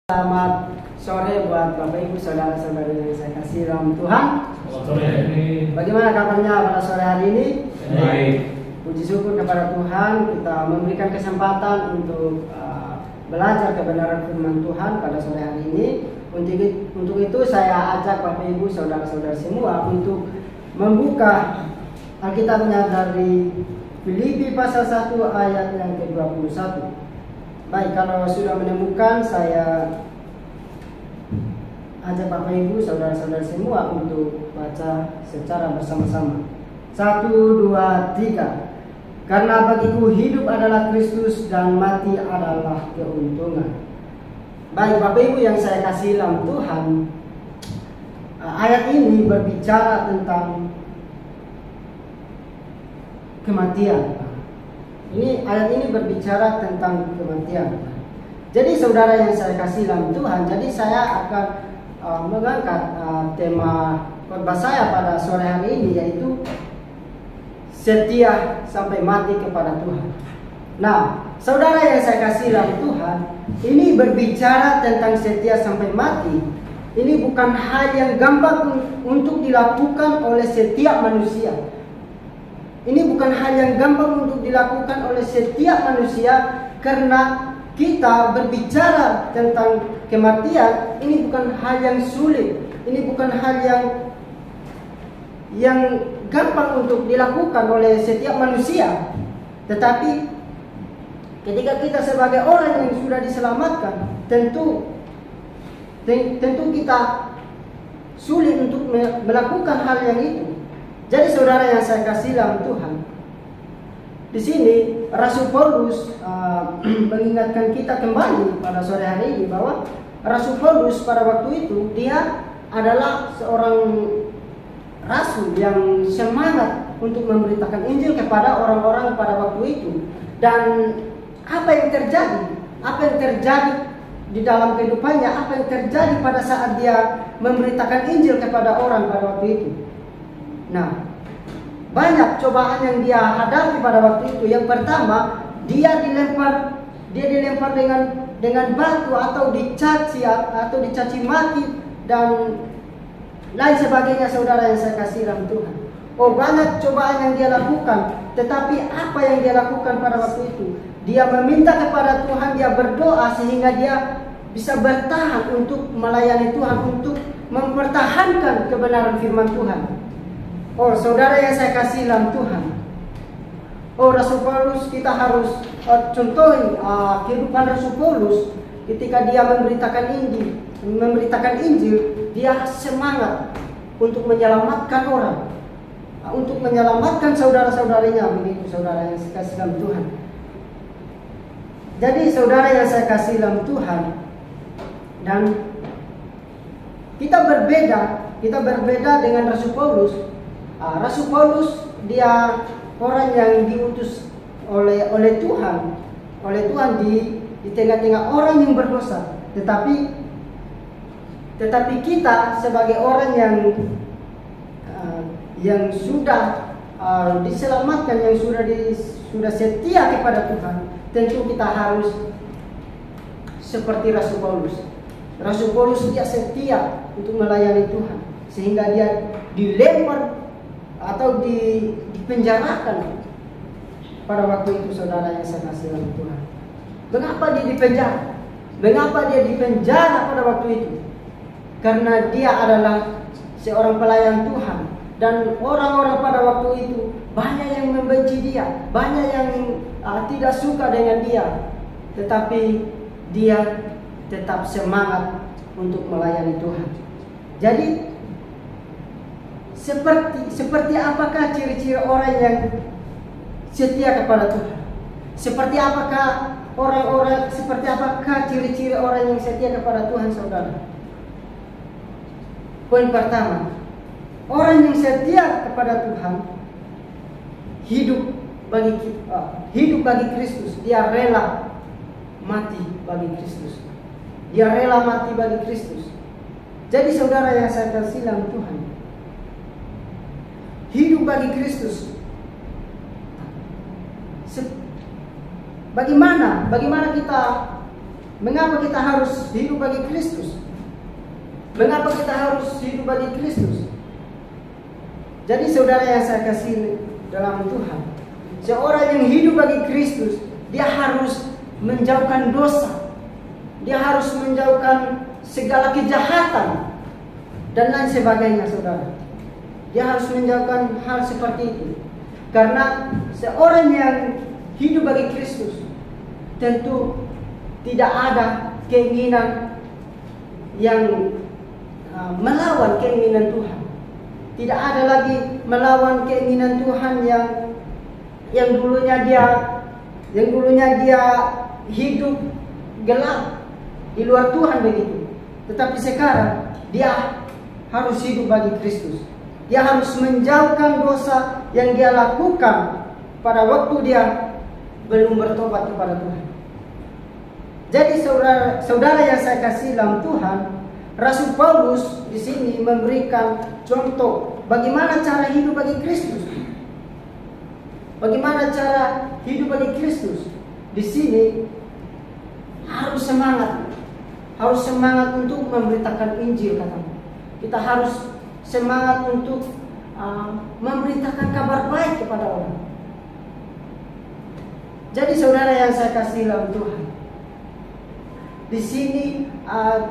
Selamat sore buat Bapak Ibu saudara-saudari yang saya kasih dalam Tuhan. Selamat sore. Bagaimana kabarnya pada sore hari ini? Baik. Puji syukur kepada Tuhan, kita memberikan kesempatan untuk belajar kebenaran firman Tuhan pada sore hari ini. Untuk itu saya ajak Bapak Ibu saudara-saudara semua untuk membuka Alkitabnya dari Filipi pasal 1 ayat yang ke-21. Baik, kalau sudah menemukan, saya ajak Bapak Ibu, saudara-saudara semua untuk baca secara bersama-sama. 1, 2, 3. Karena bagiku hidup adalah Kristus dan mati adalah keuntungan. Baik, Bapak Ibu yang saya kasih dalam Tuhan, ayat ini berbicara tentang kematian. Ayat ini berbicara tentang kematian. Jadi saudara yang saya kasih dalam Tuhan, jadi saya akan mengangkat tema khotbah saya pada sore hari ini, yaitu setia sampai mati kepada Tuhan. Nah, saudara yang saya kasih dalam Tuhan, ini berbicara tentang setia sampai mati. Ini bukan hal yang gampang untuk dilakukan oleh setiap manusia. Ini bukan hal yang gampang untuk dilakukan oleh setiap manusia, karena kita berbicara tentang kematian. Ini bukan hal yang sulit. Ini bukan hal yang gampang untuk dilakukan oleh setiap manusia. Tetapi ketika kita sebagai orang yang sudah diselamatkan, tentu kita sulit untuk melakukan hal yang itu. Jadi saudara yang saya kasih dalam Tuhan, di sini Rasul Paulus mengingatkan kita kembali pada sore hari ini bahwa Rasul Paulus pada waktu itu dia adalah seorang rasul yang semangat untuk memberitakan Injil kepada orang-orang pada waktu itu. Dan apa yang terjadi? Apa yang terjadi di dalam kehidupannya? Apa yang terjadi pada saat dia memberitakan Injil kepada orang pada waktu itu? Nah, banyak cobaan yang dia hadapi pada waktu itu. Yang pertama, dia dilempar dengan batu atau dicaci maki dan lain sebagainya, saudara yang saya kasih dalam Tuhan. Oh, banyak cobaan yang dia lakukan. Tetapi apa yang dia lakukan pada waktu itu? Dia meminta kepada Tuhan, dia berdoa sehingga dia bisa bertahan untuk melayani Tuhan, untuk mempertahankan kebenaran firman Tuhan. Oh, saudara yang saya kasih dalam Tuhan. Oh, Rasul Paulus, kita harus contohi kehidupan Rasul Paulus ketika dia memberitakan Injil, dia semangat untuk menyelamatkan orang, untuk menyelamatkan saudara-saudarinya, begitu saudara yang saya kasih dalam Tuhan. Jadi saudara yang saya kasih dalam Tuhan, dan kita berbeda dengan Rasul Paulus. Rasul Paulus dia orang yang diutus oleh Tuhan di tengah-tengah orang yang berdosa. Tetapi kita sebagai orang yang sudah diselamatkan, yang sudah setia kepada Tuhan, tentu kita harus seperti Rasul Paulus. Rasul Paulus dia setia untuk melayani Tuhan, sehingga dia dilempar atau dipenjarakan pada waktu itu, saudara yang saya kasih dalam Tuhan. Mengapa dia dipenjara? Mengapa dia dipenjara pada waktu itu? Karena dia adalah seorang pelayan Tuhan, dan orang-orang pada waktu itu banyak yang membenci dia, banyak yang tidak suka dengan dia. Tetapi dia tetap semangat untuk melayani Tuhan. Jadi seperti apakah ciri-ciri orang yang setia kepada Tuhan? Seperti apakah ciri-ciri orang yang setia kepada Tuhan, saudara? Poin pertama, orang yang setia kepada Tuhan hidup bagi Kristus. Dia rela mati bagi Kristus. Dia rela mati bagi Kristus. Jadi saudara yang saya kasih dalam Tuhan, hidup bagi Kristus. Bagaimana kita Mengapa kita harus hidup bagi Kristus? Mengapa kita harus hidup bagi Kristus? Jadi saudara yang saya kasih dalam Tuhan, seorang yang hidup bagi Kristus, dia harus menjauhkan dosa. Dia harus menjauhkan segala kejahatan dan lain sebagainya, saudara. Dia harus menjauhkan hal seperti itu. Karena seorang yang hidup bagi Kristus tentu tidak ada keinginan yang melawan keinginan Tuhan. Tidak ada lagi melawan keinginan Tuhan yang dulunya dia hidup gelap di luar Tuhan begitu. Tetapi sekarang dia harus hidup bagi Kristus. Dia harus menjauhkan dosa yang dia lakukan pada waktu dia belum bertobat kepada Tuhan. Jadi saudara yang saya kasih dalam Tuhan, Rasul Paulus di sini memberikan contoh bagaimana cara hidup bagi Kristus. Bagaimana cara hidup bagi Kristus? Di sini harus semangat untuk memberitakan Injil, katanya. Kita harus semangat untuk memberitakan kabar baik kepada orang. Jadi saudara yang saya kasih dalam Tuhan, di sini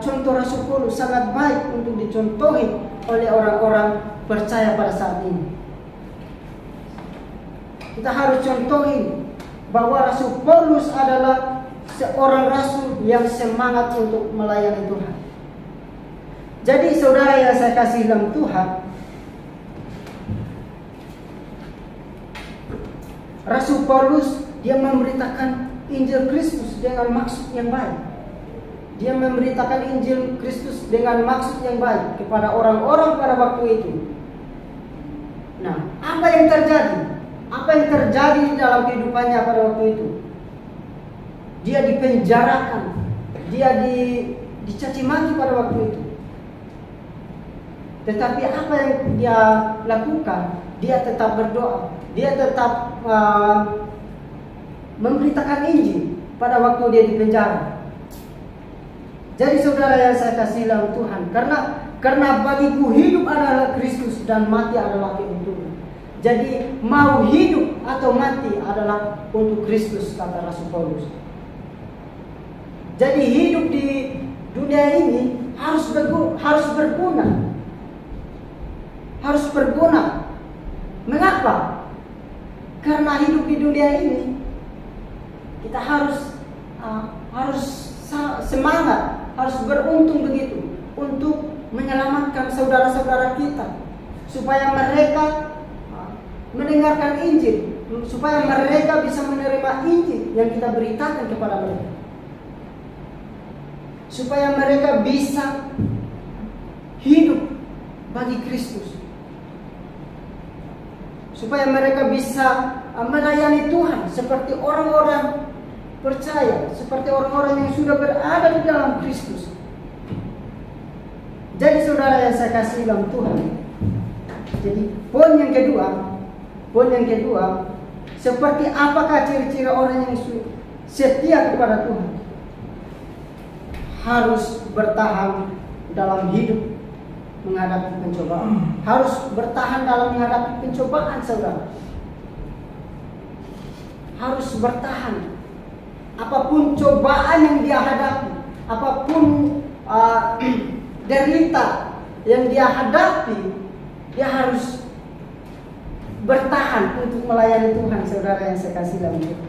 contoh Rasul Paulus sangat baik untuk dicontohi oleh orang-orang percaya pada saat ini. Kita harus contohi bahwa Rasul Paulus adalah seorang rasul yang semangat untuk melayani Tuhan. Jadi saudara yang saya kasih dalam Tuhan, Rasul Paulus dia memberitakan Injil Kristus dengan maksud yang baik. Dia memberitakan Injil Kristus dengan maksud yang baik kepada orang-orang pada waktu itu. Nah, apa yang terjadi? Apa yang terjadi dalam kehidupannya pada waktu itu? Dia dipenjarakan, dia dicaci maki pada waktu itu. Tetapi apa yang dia lakukan? Dia tetap berdoa, dia tetap memberitakan Injil pada waktu dia dipenjara. Jadi saudara yang saya kasih dalam Tuhan, karena bagiku hidup adalah Kristus dan mati adalah keuntungan. Jadi mau hidup atau mati adalah untuk Kristus, kata Rasul Paulus. Jadi hidup di dunia ini harus berguna. Harus berguna. Mengapa? Karena hidup di dunia ini kita harus semangat, harus beruntung begitu untuk menyelamatkan saudara-saudara kita, supaya mereka mendengarkan Injil, supaya mereka bisa menerima Injil yang kita beritakan kepada mereka, supaya mereka bisa hidup bagi Kristus, supaya mereka bisa melayani Tuhan seperti orang-orang percaya, seperti orang-orang yang sudah berada di dalam Kristus. Jadi saudara yang saya kasih dalam Tuhan, jadi poin yang kedua, seperti apakah ciri-ciri orang yang setia kepada Tuhan? Harus bertahan dalam hidup menghadapi pencobaan. Harus bertahan dalam menghadapi pencobaan, saudara. Harus bertahan. Apapun cobaan yang dia hadapi, apapun derita yang dia hadapi, dia harus bertahan untuk melayani Tuhan, saudara yang saya kasih dalam Tuhan.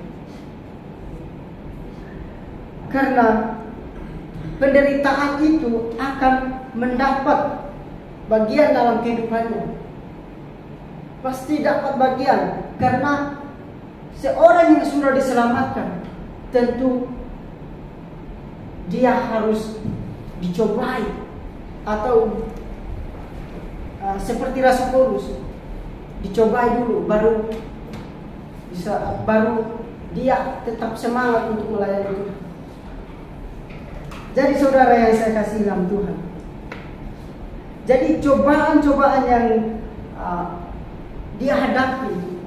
Karena penderitaan itu akan mendapat bagian dalam kehidupannya. Pasti dapat bagian, karena seorang yang sudah diselamatkan tentu dia harus dicobai, atau seperti Rasul Paulus dicobai dulu, baru dia tetap semangat untuk melayani Tuhan. Jadi saudara yang saya kasih dalam Tuhan, jadi cobaan-cobaan yang dia hadapi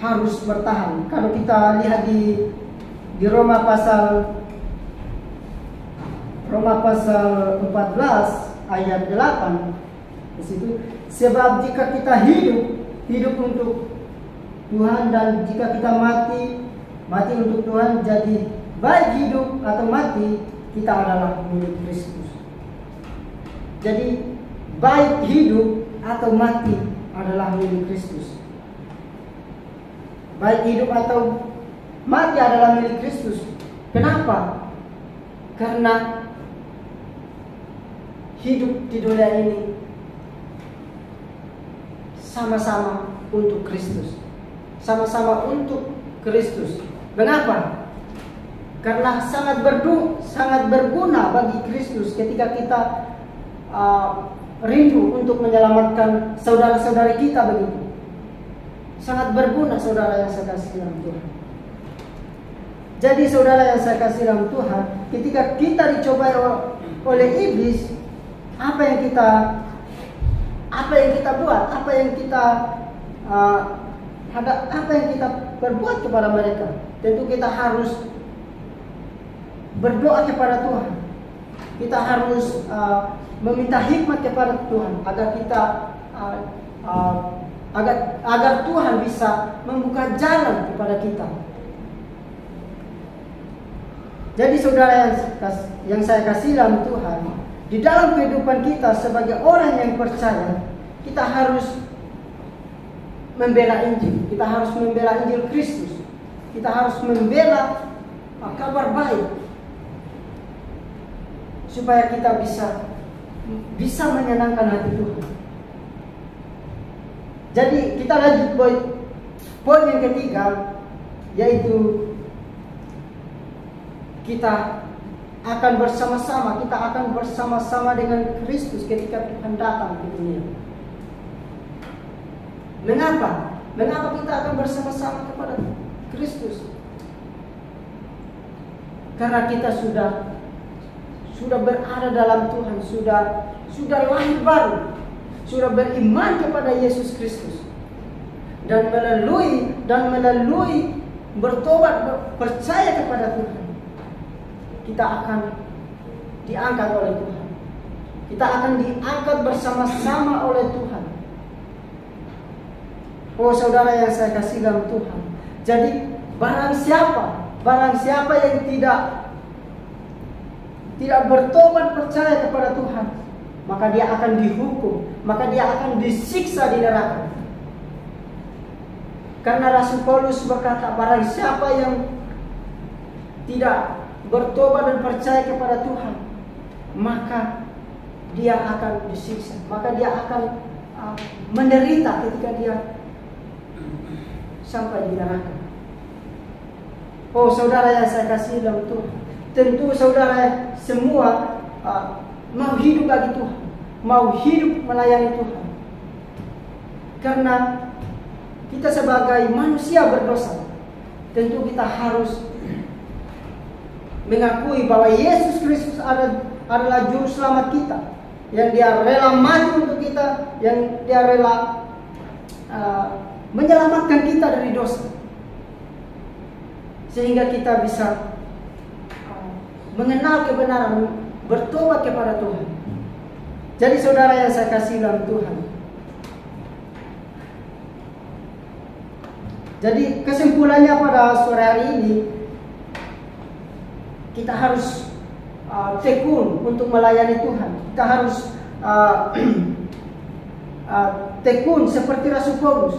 harus bertahan. Kalau kita lihat di di Roma pasal 14 ayat 8 di situ, sebab jika kita hidup untuk Tuhan, dan jika kita mati untuk Tuhan, jadi baik hidup atau mati kita adalah milik Kristus. Jadi baik hidup atau mati adalah milik Kristus. Baik hidup atau mati adalah milik Kristus. Kenapa? Karena hidup di dunia ini sama-sama untuk Kristus. Sama-sama untuk Kristus. Mengapa? Karena sangat berguna bagi Kristus ketika kita rindu untuk menyelamatkan saudara-saudari kita begitu. Sangat berguna, saudara yang saya kasih dalam Tuhan. Jadi saudara yang saya kasih dalam Tuhan, ketika kita dicobai oleh iblis, apa yang kita buat, apa yang kita berbuat kepada mereka, tentu kita harus berdoa kepada Tuhan. Kita harus meminta hikmat kepada Tuhan agar Tuhan bisa membuka jalan kepada kita. Jadi saudara yang saya kasih dalam Tuhan, di dalam kehidupan kita sebagai orang yang percaya, kita harus membela Injil. Kita harus membela Injil Kristus. Kita harus membela kabar baik, supaya kita bisa menyenangkan hati Tuhan. Jadi kita lanjut poin yang ketiga, yaitu kita akan bersama-sama dengan Kristus ketika Tuhan datang ke dunia. Mengapa? Mengapa kita akan bersama-sama kepada Kristus? Karena kita sudah berada dalam Tuhan, sudah lahir baru, sudah beriman kepada Yesus Kristus, dan melalui bertobat, percaya kepada Tuhan, kita akan diangkat oleh Tuhan. Kita akan diangkat bersama-sama oleh Tuhan. Oh saudara yang saya kasih dalam Tuhan, jadi barang siapa yang tidak bertobat, percaya kepada Tuhan, maka dia akan dihukum, maka dia akan disiksa di neraka. Karena Rasul Paulus berkata, barang siapa yang tidak bertobat dan percaya kepada Tuhan, maka dia akan disiksa, maka dia akan menderita ketika dia sampai di neraka. Oh saudara yang saya kasih dalam Tuhan, tentu saudara semua mau hidup bagi Tuhan, mau hidup melayani Tuhan. Karena kita sebagai manusia berdosa, tentu kita harus mengakui bahwa Yesus Kristus adalah juru selamat kita, yang dia rela mati untuk kita, yang dia rela menyelamatkan kita dari dosa, sehingga kita bisa mengenal kebenaran, bertobat kepada Tuhan. Jadi saudara yang saya kasih dalam Tuhan, jadi kesimpulannya pada sore hari ini, kita harus tekun untuk melayani Tuhan. Kita harus tekun seperti Rasul Paulus.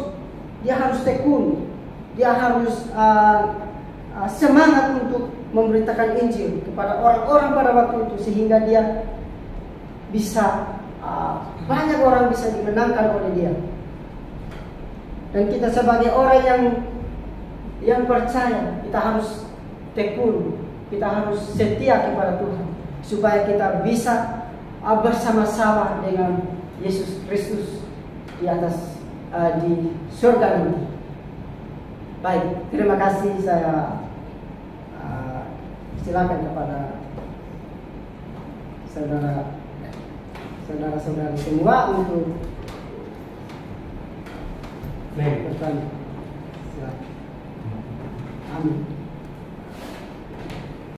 Dia harus tekun, dia harus semangat untuk memberitakan Injil kepada orang-orang pada waktu itu, sehingga dia bisa banyak orang bisa dimenangkan oleh dia. Dan kita sebagai orang yang percaya, kita harus tekun, kita harus setia kepada Tuhan, supaya kita bisa bersama-sama dengan Yesus Kristus di atas di surga nanti. Baik, terima kasih. Saya silakan kepada saudara-saudari semua untuk bertanya. Silakan. Amin.